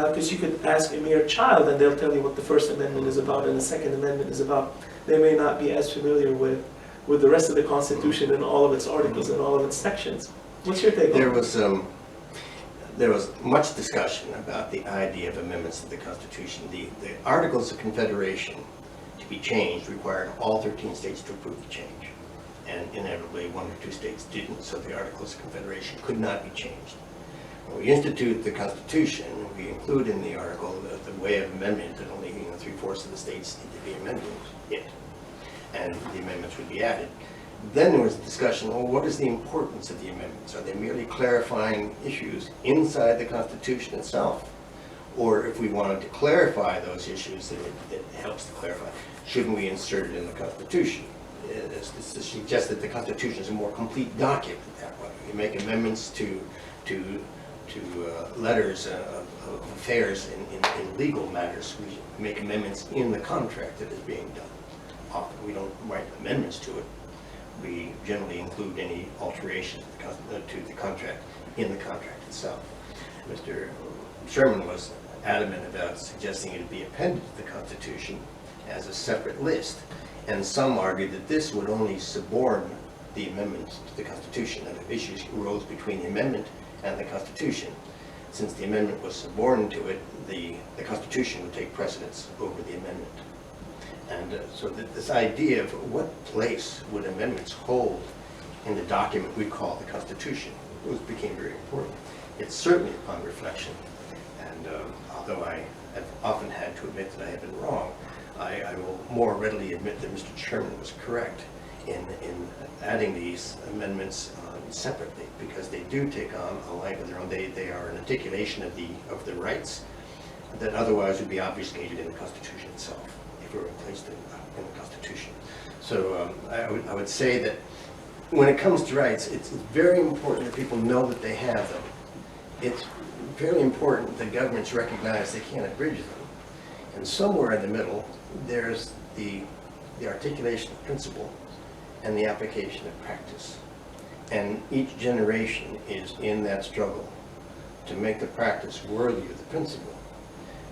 because you could ask a mere child and they'll tell you what the First Amendment is about and the Second Amendment is about. They may not be as familiar with the rest of the Constitution and all of its articles and all of its sections. What's your take on it? There was much discussion about the idea of amendments to the Constitution. The Articles of Confederation to be changed required all 13 states to approve the change. And inevitably, 1 or 2 states didn't, so the Articles of Confederation could not be changed. When we institute the Constitution, we include in the article the way of amendment that only 3/4 of the states need to be amended it, and the amendments would be added. Then there was a discussion, well, what is the importance of the amendments? Are they merely clarifying issues inside the Constitution itself? Or if we wanted to clarify those issues that helps to clarify, shouldn't we insert it in the Constitution? It's to suggest that the Constitution is a more complete document that way. You make amendments to letters of affairs in legal matters. We make amendments in the contract that is being done. Often we don't write amendments to it. We generally include any alterations to the contract in the contract itself. Mr. Sherman was adamant about suggesting it be appended to the Constitution as a separate list, and some argued that this would only suborn the amendment to the Constitution, and if issues arose between the amendment and the Constitution. Since the amendment was subordinate to it, the Constitution would take precedence over the amendment. And so this idea of what place would amendments hold in the document we call the Constitution became very important. It's certainly upon reflection, and although I have often had to admit that I have been wrong, I will more readily admit that Mr. Sherman was correct in adding these amendments separately, because they do take on a life of their own. They are an articulation of the rights that otherwise would be obfuscated in the Constitution itself if it were placed in the Constitution. So I would say that when it comes to rights, it's very important that people know that they have them. It's very important that governments recognize they can't abridge them. And somewhere in the middle, there's the articulation of principle and the application of practice. And each generation is in that struggle to make the practice worthy of the principle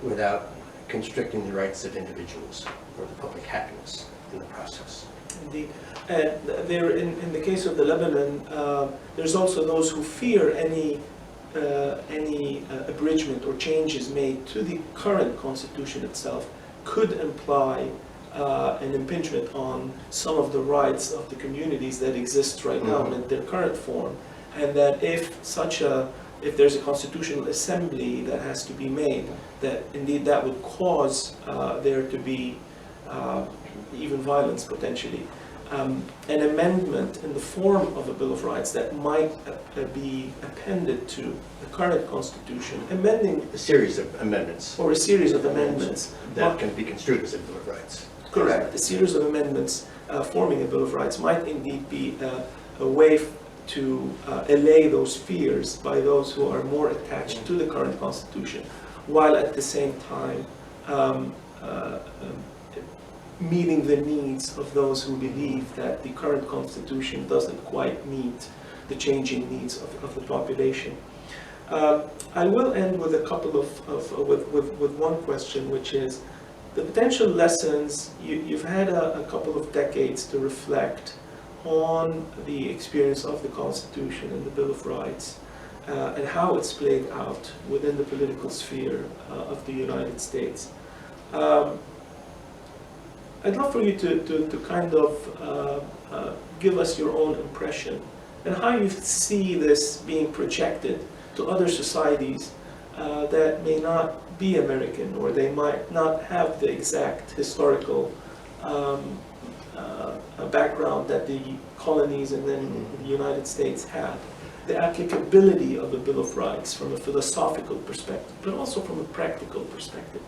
without constricting the rights of individuals or the public happiness in the process. Indeed. And there, in the case of the Lebanon, there's also those who fear any abridgment or changes made to the current constitution itself could imply an impingement on some of the rights of the communities that exist right now in their current form, and that if there's a constitutional assembly that has to be made, that indeed that would cause there to be even violence potentially. An amendment in the form of a Bill of Rights that might be appended to the current Constitution, amending a series of amendments. Or a series of amendments. That can be construed as a Bill of Rights. Correct. A series of amendments forming a Bill of Rights might indeed be a way to allay those fears by those who are more attached to the current Constitution, while at the same time meeting the needs of those who believe that the current Constitution doesn't quite meet the changing needs of the population. I will end with a couple with one question, which is the potential lessons. You've had a couple of decades to reflect on the experience of the Constitution and the Bill of Rights and how it's played out within the political sphere of the United States. I'd love for you to kind of give us your own impression and how you see this being projected to other societies that may not be American, or they might not have the exact historical background that the colonies and then the United States had. The applicability of the Bill of Rights from a philosophical perspective, but also from a practical perspective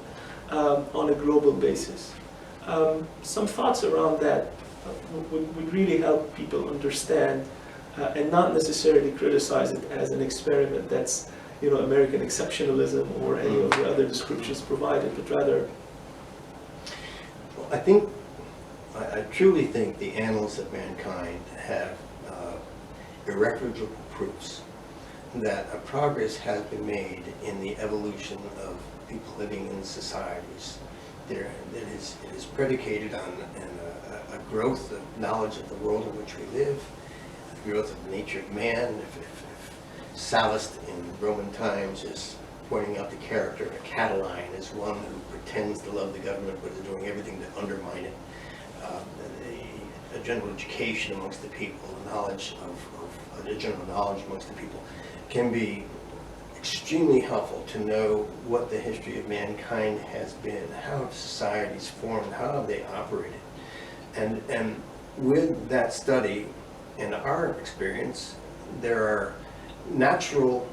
on a global basis. Some thoughts around that would really help people understand and not necessarily criticize it as an experiment that's, American exceptionalism or any of the other descriptions provided, but rather... Well, I truly think the annals of mankind have irrefutable proofs that a progress has been made in the evolution of people living in societies. It is predicated on a growth of knowledge of the world in which we live, the growth of the nature of man. If Sallust in Roman times is pointing out the character of a Catiline as one who pretends to love the government but is doing everything to undermine it. A general education amongst the people, a general knowledge amongst the people can be extremely helpful to know what the history of mankind has been, how have societies formed, how have they operated. And with that study, in our experience, there are natural,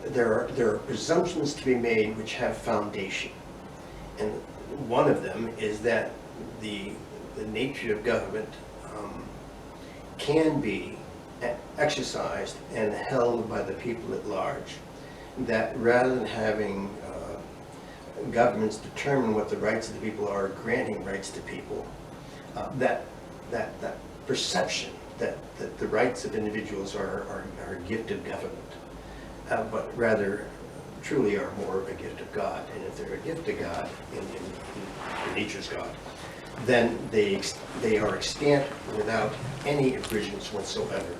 there are presumptions to be made which have foundation. And one of them is that the nature of government can be exercised and held by the people at large. That rather than having governments determine what the rights of the people are, granting rights to people, that perception that the rights of individuals are a gift of government, but rather truly are more a gift of God. And if they're a gift of God, in nature's God, then they are extant without any abridgments whatsoever.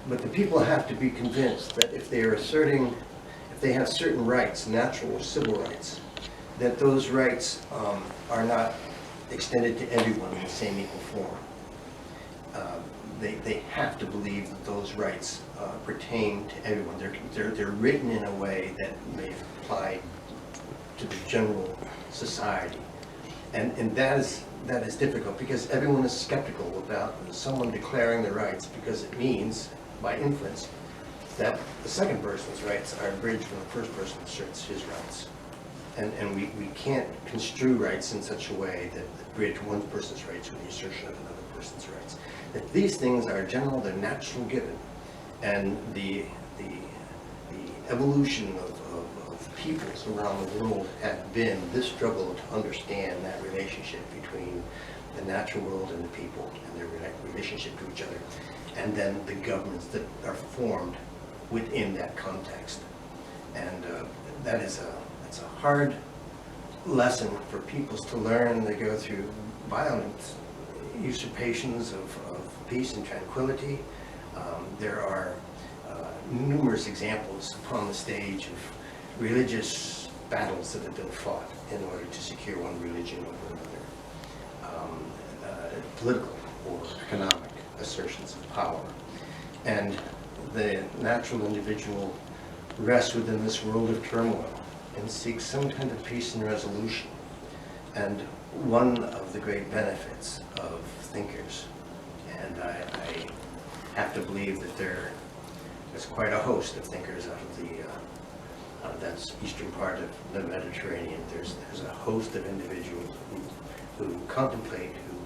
But the people have to be convinced that if they have certain rights, natural or civil rights, that those rights are not extended to everyone in the same equal form. They have to believe that those rights pertain to everyone. They're written in a way that may apply to the general society. And that is difficult because everyone is skeptical about someone declaring their rights, because it means, by inference, that the second person's rights are abridged when the first person asserts his rights. And we can't construe rights in such a way that abridge one person's rights with the assertion of another person's rights. That these things are general, they're natural given, and the evolution of peoples around the world have been this struggle to understand that relationship between the natural world and the people and their relationship to each other, and then the governments that are formed within that context. And that's a hard lesson for peoples to learn. They go through violent usurpations of peace and tranquility. There are numerous examples upon the stage of religious battles that have been fought in order to secure one religion over another, political or economic assertions of power. And the natural individual rests within this world of turmoil and seeks some kind of peace and resolution. And one of the great benefits of thinkers, and I have to believe that there's quite a host of thinkers out of that eastern part of the Mediterranean. There's a host of individuals who contemplate, who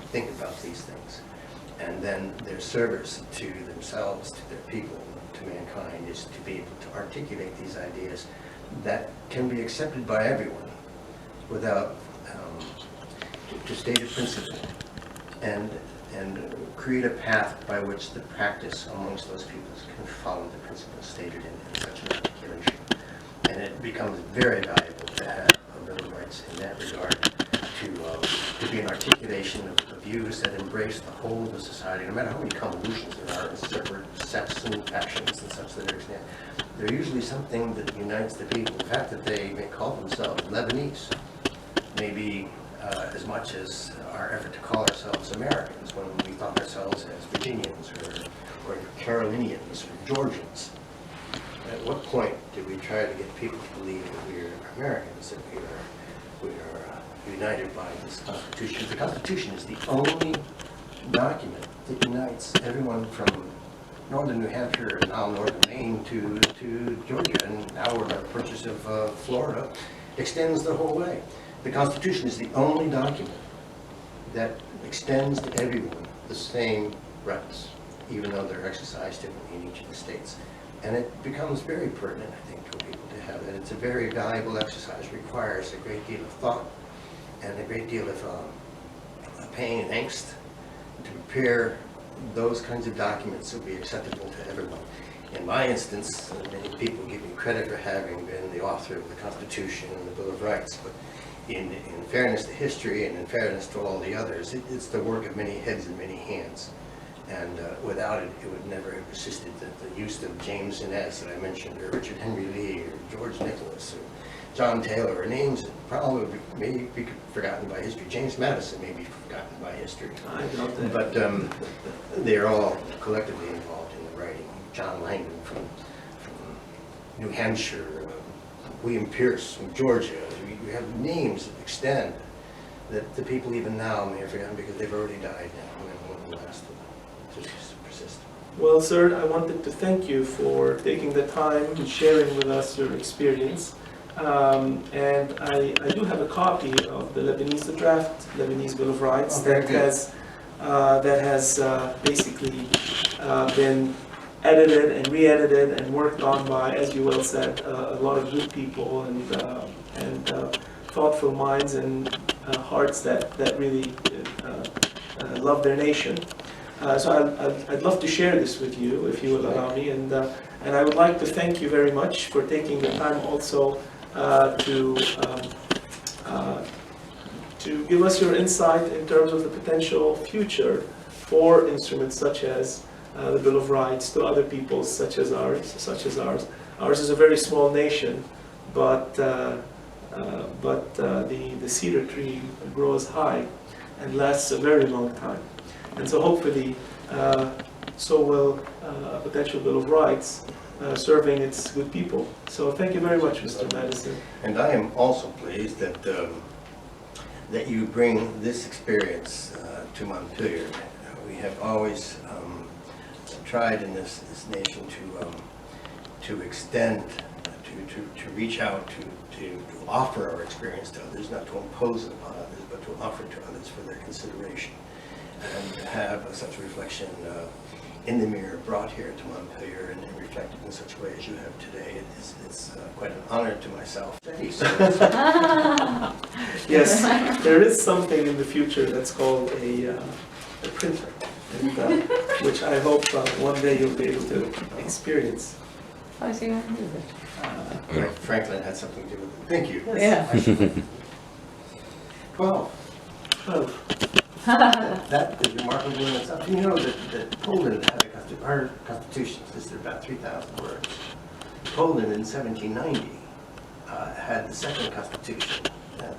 think about these things. And then their service to themselves, to their people, to mankind, is to be able to articulate these ideas that can be accepted by everyone without, to state a principle and create a path by which the practice amongst those peoples can follow the principles stated in such an articulation. And it becomes very valuable to have a Bill of Rights in that regard, to be an articulation of views that embrace the whole of the society, no matter how many convolutions there are in separate sects and factions and such that are extant. They're usually something that unites the people. The fact that they may call themselves Lebanese may be as much as our effort to call ourselves Americans when we thought ourselves as Virginians or Carolinians or Georgians. At what point did we try to get people to believe that we are Americans, that we are united by this Constitution? The Constitution is the only document that unites everyone from northern New Hampshire and now northern Maine to Georgia, and now our purchase of Florida extends the whole way. The Constitution is the only document that extends to everyone the same rights, even though they're exercised differently in each of the states. And it becomes very pertinent, I think, for people to have that. It's a very valuable exercise. It requires a great deal of thought and a great deal of pain and angst to prepare those kinds of documents that will be acceptable to everyone. In my instance, many people give me credit for having been the author of the Constitution and the Bill of Rights, but in fairness to history and in fairness to all the others, it's the work of many heads and many hands. And without it, it would never have persisted. The use of James Inez that I mentioned, or Richard Henry Lee, or George Nicholas, or John Taylor, are names that probably may be forgotten by history. James Madison may be forgotten by history. I doubt that. But they're all collectively involved in the writing. John Langdon from New Hampshire, William Pierce from Georgia. We have names that extend that the people even now may have forgotten because they've already died now, and won't last to persist. Well, sir, I wanted to thank you for taking the time and sharing with us your experience. And I do have a copy of the draft Lebanese Bill of Rights that has basically been edited and re-edited and worked on by, as you well said, a lot of good people and thoughtful minds and hearts that really love their nation. So I'd love to share this with you, if you will allow me, and I would like to thank you very much for taking the time also to give us your insight in terms of the potential future for instruments such as the Bill of Rights to other peoples such as ours. Ours is a very small nation, but the cedar tree grows high and lasts a very long time. And so hopefully, so will a potential Bill of Rights serving its good people. So thank you very much, Mr. Madison. And I am also pleased that that you bring this experience to Montpelier. We have always tried in this nation to extend, to reach out, to offer our experience to others, not to impose it upon others, but to offer to others for their consideration. And to have such a reflection in the mirror brought here to Montpelier and reflected in such a way as you have today, it's quite an honor to myself. Thank you so much. Yes, there is something in the future that's called a printer, and, which I hope one day you'll be able to experience. I see what you did. Franklin had something to do with it. Thank you. Yeah. 12. That is remarkable in itself. You know that Poland had our constitution consisted of about 3,000 words. Poland in 1790 had the second constitution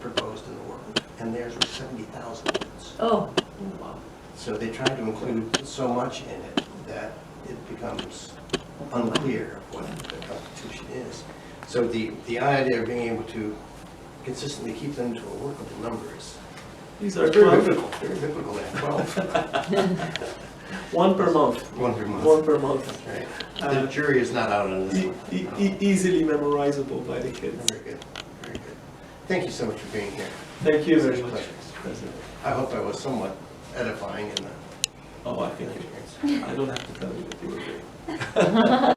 proposed in the world, and theirs was 70,000 words. Oh. Wow. So they tried to include so much in it that it becomes unclear what the Constitution is. So the idea of being able to consistently keep them to a workable number is These are very 12. difficult. Very difficult at 12. One per month. One per month. One per month. That's right. The jury is not out on this one. Easily memorizable by the kids. Very good. Very good. Thank you so much for being here. Thank you Such very a much, pleasure. President. I hope I was somewhat edifying in the Oh, I think experience. I don't have to tell you that you were great.